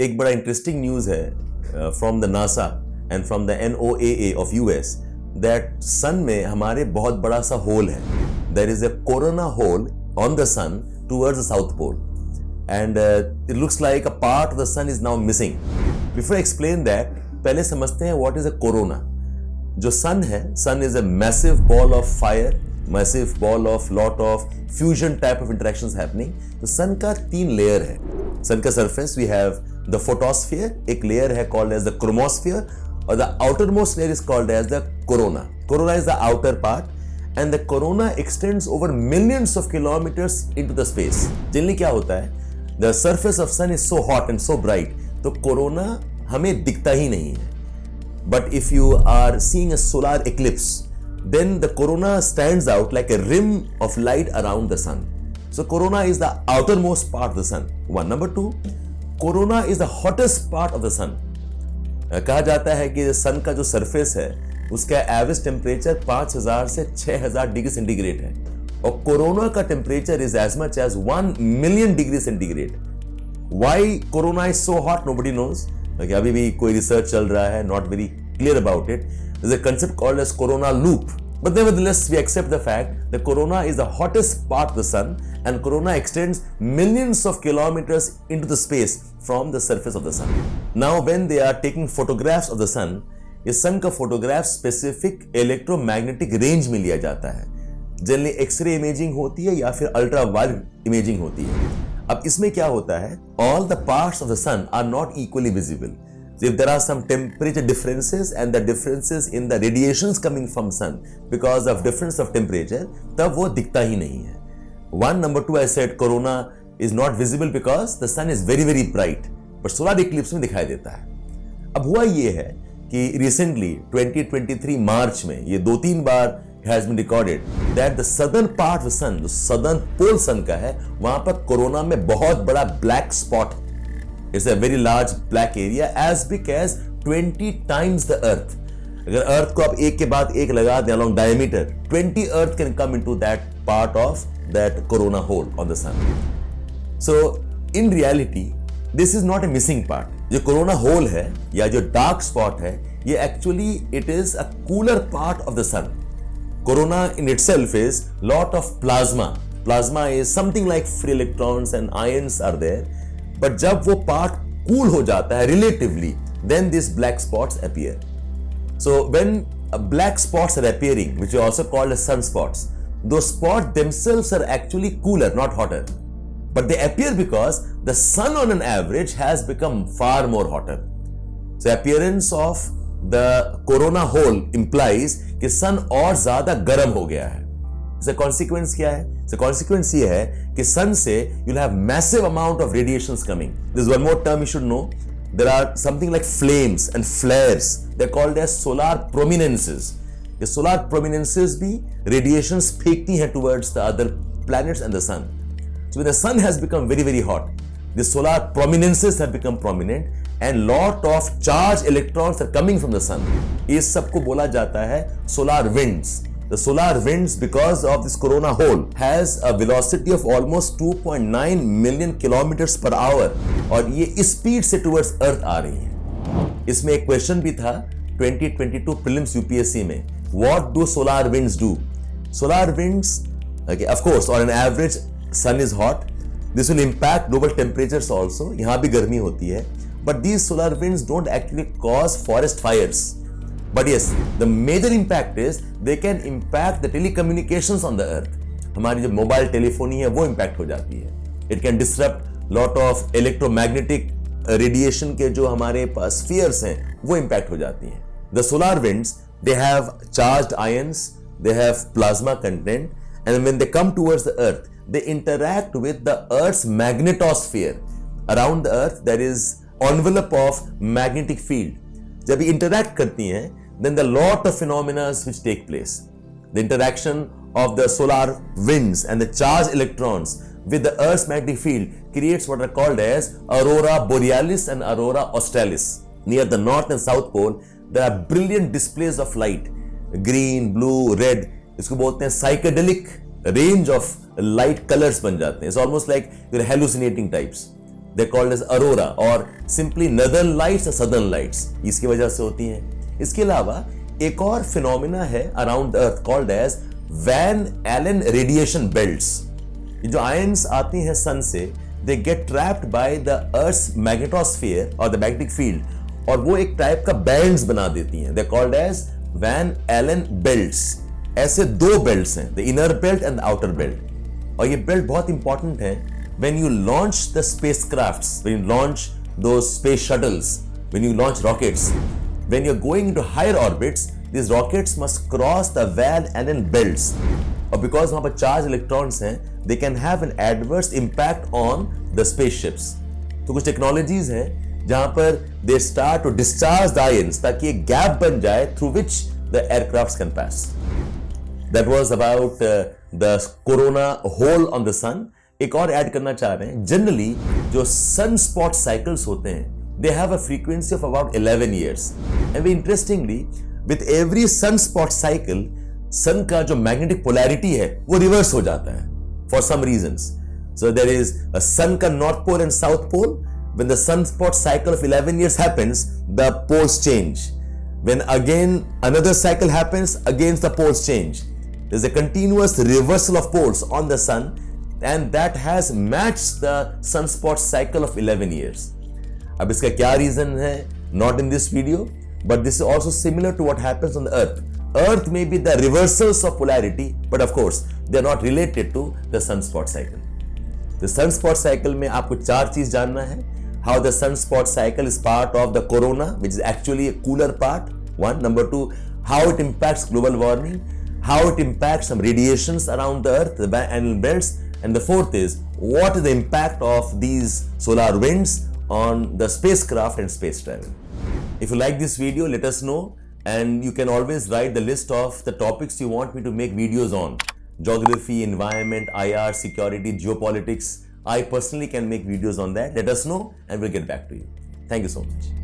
एक बड़ा interesting news है from the NASA and from the NOAA of US that sun में हमारे बहुत बड़ा सा होल है. There is a corona hole on the sun towards the south pole and it looks like a part of the sun is now missing. Before explain that, पहले समझते हैं what is a corona. जो sun है, sun is a massive ball of fire, massive ball of lot of fusion type of interactions happening. तो sun का 3 layer है. Sun का surface we have the photosphere, एक लेयर है called as the chromosphere, और the outer most layer is called as the corona. Corona is the outer part and the corona extends over millions of kilometres into the space. Generally क्या होता है, the surface of sun is so hot and so bright, तो corona हमें दिखता ही नहीं है. But if you are seeing a solar eclipse, then the corona stands out like a rim of light around the sun. So corona is the outermost part of the sun. One. Number 2, corona is the hottest part of the sun. कहा जाता है कि सन का जो surface है उसका average temperature 5000 से 6000 degree centigrade है, और कोरोना का temperature is as much as 1 million degree centigrade. Why corona is so hot, nobody knows. अभी भी कोई रिसर्च चल रहा है, not very clear about it. There's a concept called as corona loop. But nevertheless, we accept the fact that corona is the hottest part of the sun, and corona extends millions of kilometers into the space from the surface of the sun. Now, when they are taking photographs of the sun, ये sun का photograph specific electromagnetic range में लिया जाता है. Generally x ray imaging होती है या फिर अल्ट्रावायलेट इमेजिंग होती है. अब इसमें क्या होता है, all the parts of the sun are not equally visible. So if there are some temperature differences and the differences in the radiations coming from sun because of difference of temperature, तब वो दिखता ही नहीं है. One. Number 2, I said corona is not visible because the sun is very very bright, but solar eclipse में दिखाई देता है. अब हुआ ये है कि recently 2023 मार्च में ये 2-3 बार has been recorded that the southern part of the sun, जो southern pole sun का है, वहां पर कोरोना में बहुत बड़ा black spot. It's a very large black area as big as 20 times the earth. अगर earth को आप एक के बाद एक लगा दें along diameter, 20 earth can come into that part of that corona hole on the sun. So in reality, this is not a missing part. जो corona hole है या जो dark spot है, ये actually it is a cooler part of the sun. Corona in itself is lot of plasma. Plasma is something like free electrons and ions are there. But जब वो part cool हो जाता है relatively, then these black spots appear. So when black spots are appearing, which are also called as sunspots, those spots themselves are actually cooler, not hotter. But they appear because the sun on an average has become far more hotter. So appearance of the corona hole implies कि सन और ज्यादा गर्म हो गया है. इसका consequence क्या है? इसका कॉन्सिक्वेंस ये है कि सन से you'll have massive amount of radiations coming. There's one more term you should know. There are something like flames and flares. They're called as solar prominences. ये solar prominences भी radiations फेंकती हैं towards the other planets and the sun. So when the sun has become very very hot, the solar prominences have become prominent and lot of charged electrons are coming from the sun. इस सबको बोला जाता है solar winds. The solar winds, because of this corona hole, has a velocity of almost 2.9 million kilometers per hour, और ये इस speed से towards earth आ रही है. इसमें एक क्वेश्चन भी था 2022 prelims UPSC में, what do solar winds do? Solar winds, okay, of course on an average sun is hot. This will impact global temperatures also. यहाँ भी गर्मी होती है. But these solar winds don't actually cause forest fires. But yes, the major impact is they can impact the telecommunications on the earth. हमारी जो mobile telephony है वो impact हो जाती है. It can disrupt lot of electromagnetic radiation के जो हमारे पास spheres हैं वो impact हो जाती हैं. The solar winds, they have charged ions, they have plasma content, and when they come towards the earth, they interact with the earth's magnetosphere. Around the earth there is envelope of magnetic field. जब ये interact करती हैं, then the lot of phenomena which take place. The interaction of the solar winds and the charged electrons with the earth's magnetic field creates what are called as aurora borealis and aurora australis. Near the north and south pole, there are brilliant displays of light, green, blue, red. इसको बोलते हैं psychedelic range of light colors बन जाते हैं. It's almost like you're hallucinating types. They're called as aurora or simply northern lights or southern lights. इसकी वजह से होती हैं। इसके अलावा एक और फिनोमिना है around earth called as Van Allen radiation belts. ये जो आयंस आती हैं सन से, they get trapped by the earth's magnetosphere और द मैग्नेटिक फील्ड, और वो एक टाइप का बैंड्स बना देती हैं। They called as Van Allen belts. ऐसे दो बेल्ट्स हैं, the inner belt and the outer belt, और ये बेल्ट बहुत इंपॉर्टेंट है when you launch the spacecrafts, when you launch those space shuttles, when you launch rockets, when you're going into higher orbits, these rockets must cross the Van Allen belts. और because वहां पर charged electrons हैं, they can have an adverse impact on the spaceships. तो कुछ technologies हैं जहां पर they start to discharge the ions ताकि एक गैप बन जाए through which the aircrafts can pass. That was about the corona hole on the sun. एक और ऐड करना चाह रहे हैं, जनरली जो सन स्पॉट साइकिल्स होते हैं, they have a frequency of about 11 years. And very interestingly, with every sun spot cycle, sun का जो मैग्नेटिक पोलैरिटी है वो रिवर्स हो जाता है for some reasons. So there is a sun का north pole and south pole. When the sun spot cycle of 11 years happens, the poles change. When again another cycle happens, again the poles change. There's a continuous reversal of poles on the sun, and that has matched the sunspot cycle of 11 years. अब इसका क्या reason है? Not in this video, but this is also similar to what happens on the Earth. Earth may be the reversals of polarity, but of course they are not related to the sunspot cycle. The sunspot cycle में आपको चार चीज जानना है. How the sunspot cycle is part of the corona, which is actually a cooler part. One. Number two, how it impacts global warming, how it impacts some radiations around the Earth, the Van Allen belts. And the fourth is, what is the impact of these solar winds on the spacecraft and space travel? If you like this video, let us know, and you can always write the list of the topics you want me to make videos on. Geography, environment, IR, security, geopolitics. I personally can make videos on that. Let us know and we'll get back to you. Thank you so much.